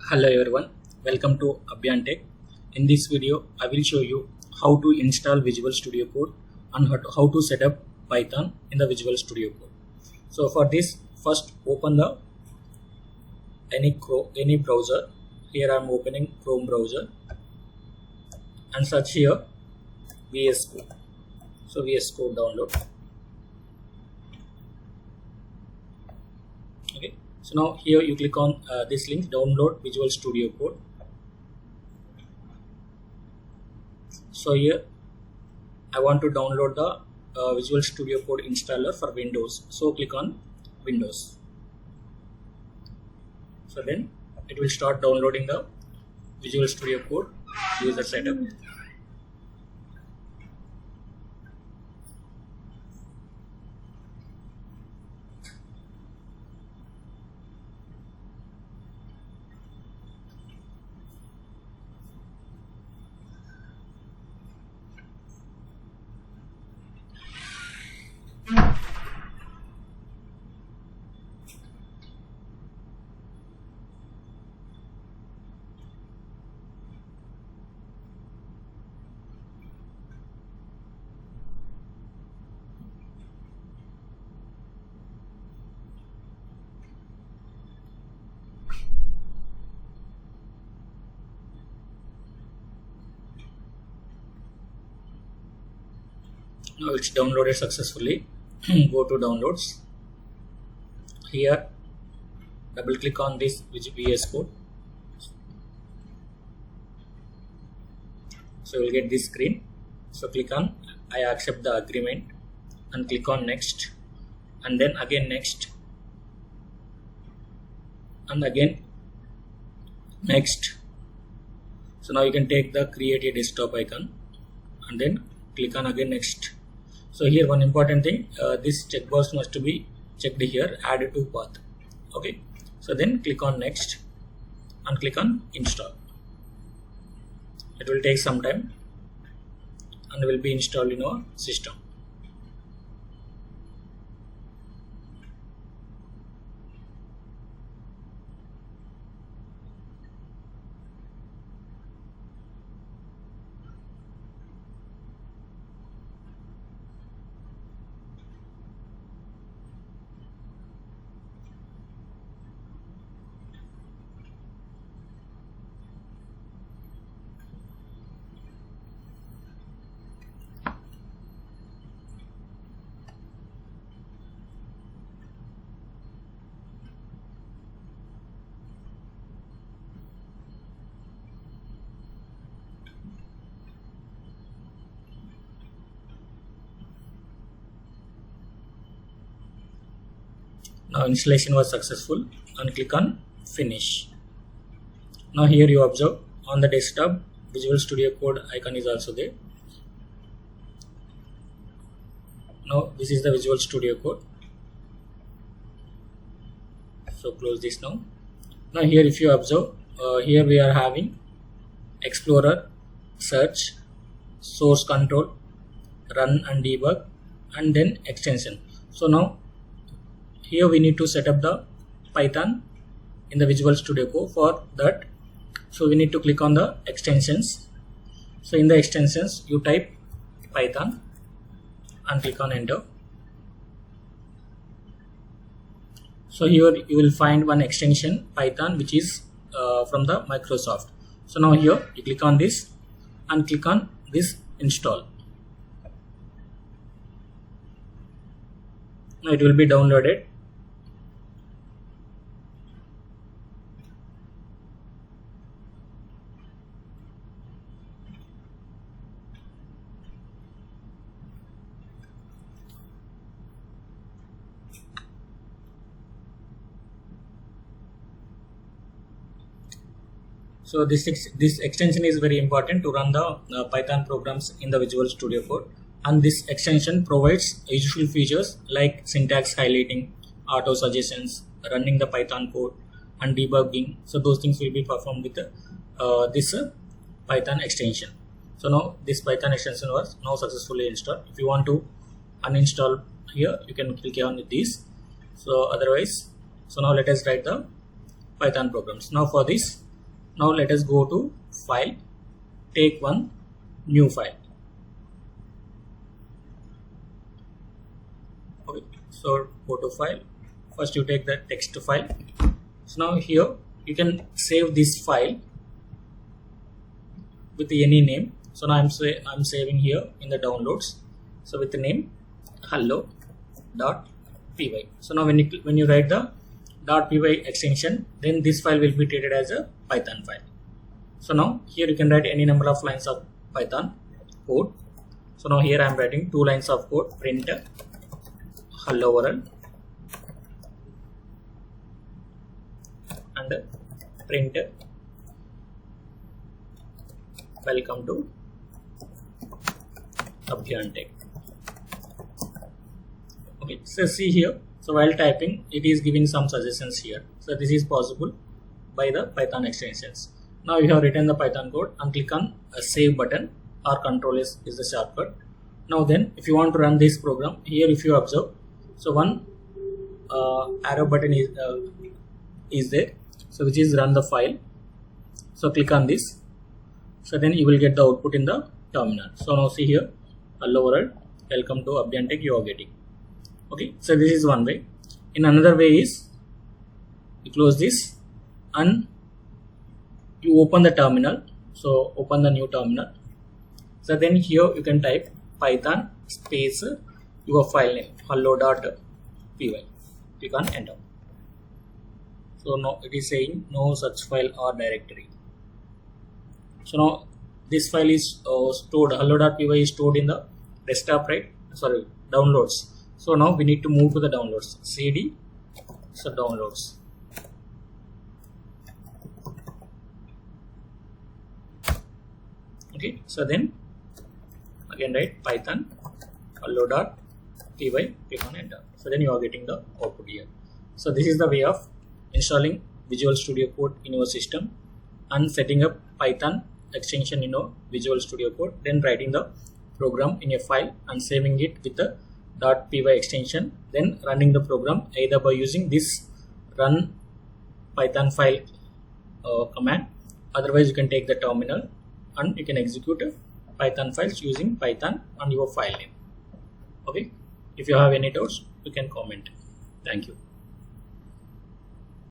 Hello everyone, welcome to Abhyan Tech. In this video, I will show you how to install Visual Studio Code and how to set up Python in the Visual Studio Code. So for this, first open the any browser. Here I am opening Chrome browser and search here VS Code. So VS Code download. Okay. So now here you click on this link, download Visual Studio Code. So here I want to download the Visual Studio Code installer for Windows. So click on Windows. So then it will start downloading the Visual Studio Code user setup. Now it's downloaded successfully. Go to downloads. Here double click on this VS Code. So you will get this screen. So click on I accept the agreement and click on next, and then again next, and again next. So now you can take the create a desktop icon and then click on again next. So here one important thing, this checkbox must be checked here, add to path. Okay, so then click on next and click on install. It will take some time and will be installed in our system. Now installation was successful and click on finish. Now here you observe on the desktop Visual Studio Code icon is also there. Now this is the Visual Studio Code. So close this now. Now here if you observe, here we are having Explorer, Search, Source Control, Run and Debug, and then Extension. So now here we need to set up the Python in the Visual Studio Code. For that, so we need to click on the extensions. So in the extensions you type Python and click on enter. So here you will find one extension Python which is from the Microsoft. So now here you click on this and click on this install. Now it will be downloaded. So this extension is very important to run the Python programs in the Visual Studio Code, and this extension provides useful features like syntax highlighting, auto suggestions, running the Python code, and debugging. So those things will be performed with this Python extension. So now this Python extension was now successfully installed. If you want to uninstall here, you can click on this. So otherwise, so now let us write the Python programs. Now for this, Now let us go to file, take one new file. Okay, so go to file, first you take the text file. So now here you can save this file with any name. So now I'm saving here in the downloads, so with the name hello.py. So now when you write the .py extension, then this file will be treated as a Python file. So now here you can write any number of lines of Python code. So now here I am writing 2 lines of code, print hello world and print welcome to Abhyan Tech. Okay, so see here, so while typing it is giving some suggestions here. So this is possible by the Python extensions. Now you have written the Python code and click on a save button, or control is the shortcut. Now then if you want to run this program, here if you observe, so one arrow button is there, so which is run the file. So click on this, so then you will get the output in the terminal. So now see here, hello world, welcome to Abhyan Tech, you are getting. Okay, so this is one way. In another way is you close this and you open the terminal. So open the new terminal. So then here you can type Python space your file name hello.py. Click on enter. So now it is saying no such file or directory. So now this file is stored, hello.py is stored in the desktop, right? Sorry, downloads. So now we need to move to the downloads. CD, so downloads. Okay, so then again write Python hello.py, click on enter. So then you are getting the output here. So this is the way of installing Visual Studio Code in your system and setting up Python extension in your Visual Studio Code, then writing the program in a file and saving it with the .py extension, then running the program either by using this run Python file command. Otherwise you can take the terminal and you can execute Python files using Python on your file name. Okay, if you have any doubts you can comment. Thank you.